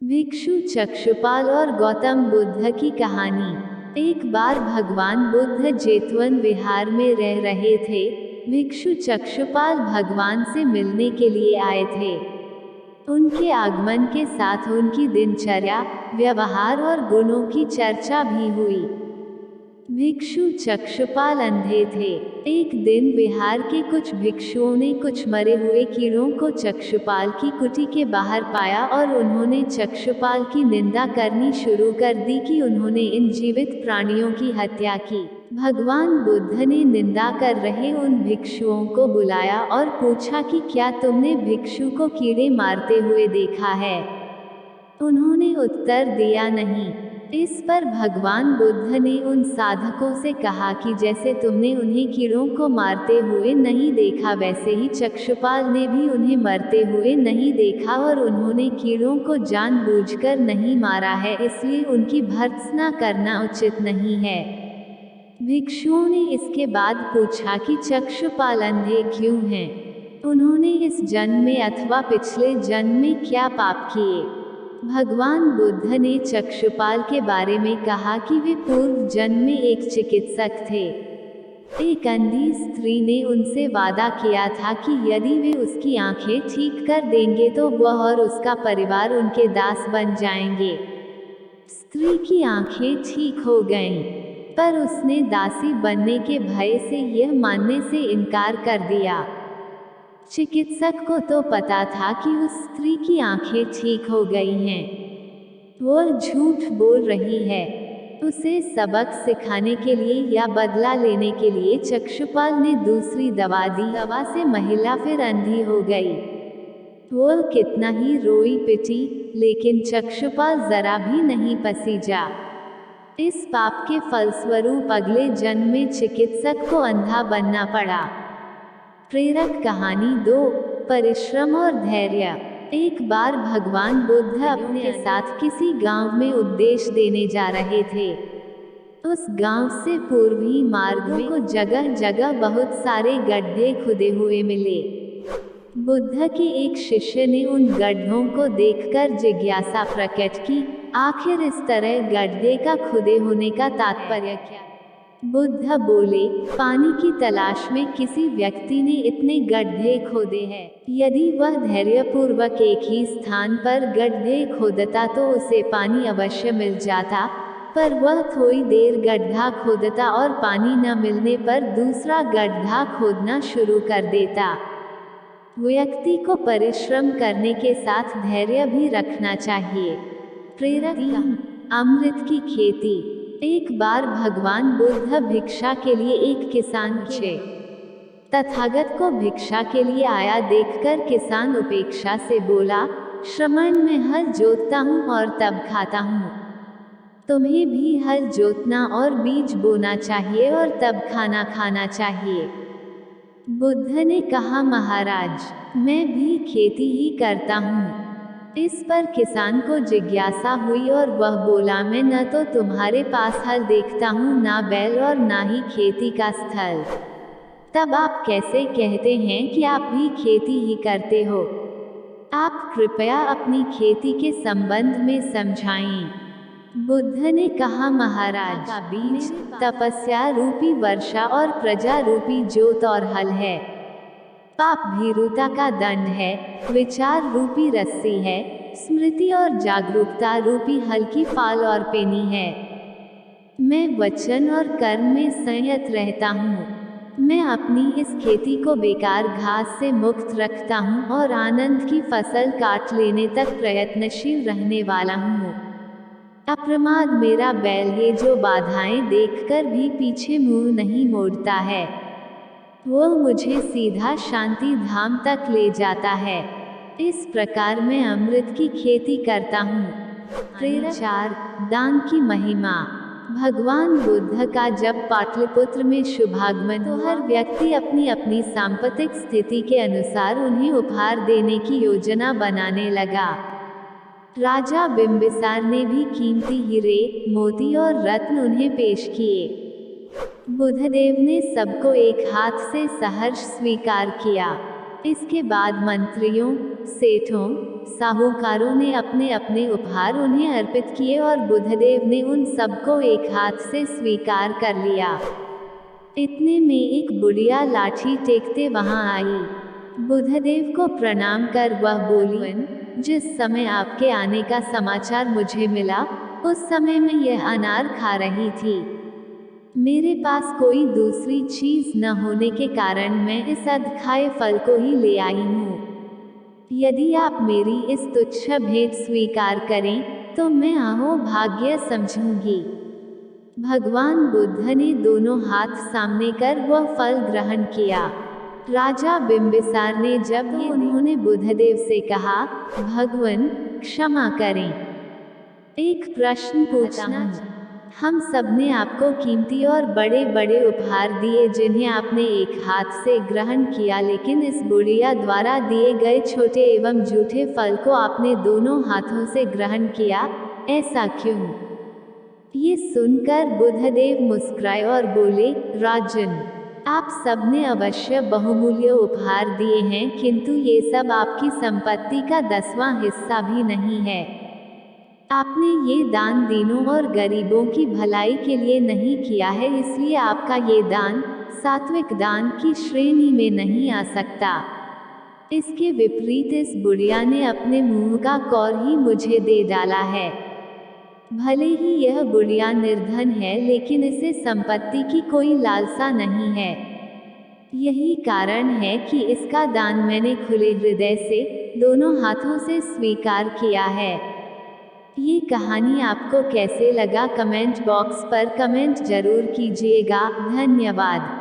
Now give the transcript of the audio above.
भिक्षु चक्षुपाल और गौतम बुद्ध की कहानी। एक बार भगवान बुद्ध जेतवन विहार में रह रहे थे। भिक्षु चक्षुपाल भगवान से मिलने के लिए आए थे। उनके आगमन के साथ उनकी दिनचर्या, व्यवहार और गुणों की चर्चा भी हुई। भिक्षु चक्षुपाल अंधे थे। एक दिन विहार के कुछ भिक्षुओं ने कुछ मरे हुए कीड़ों को चक्षुपाल की कुटी के बाहर पाया और उन्होंने चक्षुपाल की निंदा करनी शुरू कर दी कि उन्होंने इन जीवित प्राणियों की हत्या की। भगवान बुद्ध ने निंदा कर रहे उन भिक्षुओं को बुलाया और पूछा कि क्या तुमने भिक्षु को कीड़े मारते हुए देखा है? उन्होंने उत्तर दिया नहीं। इस पर भगवान बुद्ध ने उन साधकों से कहा कि जैसे तुमने उन्हें कीड़ों को मारते हुए नहीं देखा, वैसे ही चक्षुपाल ने भी उन्हें मरते हुए नहीं देखा और उन्होंने कीड़ों को जानबूझकर नहीं मारा है, इसलिए उनकी भर्त्सना करना उचित नहीं है। भिक्षुओं ने इसके बाद पूछा कि चक्षुपाल अंधे क्यों हैं? उन्होंने इस जन्म में अथवा पिछले जन्म में क्या पाप किए? भगवान बुद्ध ने चक्षुपाल के बारे में कहा कि वे पूर्व जन्म में एक चिकित्सक थे। एक अंधी स्त्री ने उनसे वादा किया था कि यदि वे उसकी आंखें ठीक कर देंगे तो वह और उसका परिवार उनके दास बन जाएंगे। स्त्री की आंखें ठीक हो गईं, पर उसने दासी बनने के भय से यह मानने से इनकार कर दिया। चिकित्सक को तो पता था कि उस स्त्री की आंखें ठीक हो गई हैं। वह झूठ बोल रही है। उसे सबक सिखाने के लिए या बदला लेने के लिए चक्षुपाल ने दूसरी दवा दी। दवा से महिला फिर अंधी हो गई। वह कितना ही रोई पिटी, लेकिन चक्षुपाल जरा भी नहीं पसीजा। इस पाप के फलस्वरूप अगले जन्म में चिकित्सक को अंधा बनना पड़ा। प्रेरक कहानी 2, परिश्रम और धैर्य। एक बार भगवान बुद्ध अपने साथ किसी गांव में उपदेश देने जा रहे थे। उस गांव से पूर्वी मार्ग में को जगह जगह बहुत सारे गड्ढे खुदे हुए मिले। बुद्ध के एक शिष्य ने उन गड्ढों को देखकर जिज्ञासा प्रकट की, आखिर इस तरह गड्ढे का खुदे होने का तात्पर्य क्या? बुद्ध बोले, पानी की तलाश में किसी व्यक्ति ने इतने गड्ढे खोदे हैं। यदि वह धैर्यपूर्वक एक ही स्थान पर गड्ढे खोदता तो उसे पानी अवश्य मिल जाता, पर वह थोड़ी देर गड्ढा खोदता और पानी न मिलने पर दूसरा गड्ढा खोदना शुरू कर देता। व्यक्ति को परिश्रम करने के साथ धैर्य भी रखना चाहिए। प्रेरक अमृत की खेती। एक बार भगवान बुद्ध भिक्षा के लिए एक किसान थे। तथागत को भिक्षा के लिए आया देखकर किसान उपेक्षा से बोला, श्रमण मैं हल जोतता हूँ और तब खाता हूँ। तुम्हें भी हल जोतना और बीज बोना चाहिए और तब खाना खाना चाहिए। बुद्ध ने कहा, महाराज, मैं भी खेती ही करता हूँ। इस पर किसान को जिज्ञासा हुई और वह बोला, मैं न तो तुम्हारे पास हल देखता हूँ, ना बैल और ना ही खेती का स्थल। तब आप कैसे कहते हैं कि आप भी खेती ही करते हो? आप कृपया अपनी खेती के संबंध में समझाएं। बुद्ध ने कहा, महाराज, का बीज तपस्या रूपी वर्षा और प्रजा रूपी जोत और हल है। पाप भीरुता का दंड है, विचार रूपी रस्सी है, स्मृति और जागरूकता रूपी हल्की फाल और पेनी है। मैं वचन और कर्म में संयत रहता हूँ। मैं अपनी इस खेती को बेकार घास से मुक्त रखता हूँ और आनंद की फसल काट लेने तक प्रयत्नशील रहने वाला हूँ। अप्रमाद मेरा बैल है जो बाधाएं देखकर भी पीछे मुंह नहीं मोड़ता है। वह मुझे सीधा शांति धाम तक ले जाता है। इस प्रकार मैं अमृत की खेती करता हूँ। प्रेरक 4, दान की महिमा। भगवान बुद्ध का जब पाटलिपुत्र में शुभागमन, तो हर व्यक्ति अपनी अपनी सांपत्तिक स्थिति के अनुसार उन्हें उपहार देने की योजना बनाने लगा। राजा बिंबिसार ने भी कीमती हीरे, मोती और रत्न उन्हें पेश किए। बुद्धदेव ने सबको एक हाथ से सहर्ष स्वीकार किया। इसके बाद मंत्रियों, सेठों, साहूकारों ने अपने अपने उपहार उन्हें अर्पित किए और बुद्धदेव ने उन सबको एक हाथ से स्वीकार कर लिया। इतने में एक बुढ़िया लाठी टेकते वहां आई। बुद्धदेव को प्रणाम कर वह बोली, जिस समय आपके आने का समाचार मुझे मिला, उस समय मैं यह अनार खा रही थी। मेरे पास कोई दूसरी चीज न होने के कारण मैं इस अधखाए फल को ही ले आई हूँ। यदि आप मेरी इस तुच्छ भेंट स्वीकार करें, तो मैं अहोभाग्य समझूंगी। भगवान बुद्ध ने दोनों हाथ सामने कर वह फल ग्रहण किया। राजा बिंबिसार ने जब उन्होंने बुद्धदेव से कहा, भगवान, क्षमा करें, एक प्रश्न पूछना। हम सबने आपको कीमती और बड़े बड़े उपहार दिए जिन्हें आपने एक हाथ से ग्रहण किया, लेकिन इस बुढ़िया द्वारा दिए गए छोटे एवं जूठे फल को आपने दोनों हाथों से ग्रहण किया, ऐसा क्यों? ये सुनकर बुद्धदेव मुस्कुराए और बोले, राजन, आप सबने अवश्य बहुमूल्य उपहार दिए हैं, किंतु ये सब आपकी संपत्ति का 10वां हिस्सा भी नहीं है। आपने ये दान दीनों और गरीबों की भलाई के लिए नहीं किया है, इसलिए आपका ये दान सात्विक दान की श्रेणी में नहीं आ सकता। इसके विपरीत इस बुढ़िया ने अपने मुंह का कौर ही मुझे दे डाला है। भले ही यह बुढ़िया निर्धन है, लेकिन इसे संपत्ति की कोई लालसा नहीं है। यही कारण है कि इसका दान मैंने खुले हृदय से दोनों हाथों से स्वीकार किया है। ये कहानी आपको कैसे लगा, कमेंट बॉक्स पर कमेंट जरूर कीजिएगा। धन्यवाद।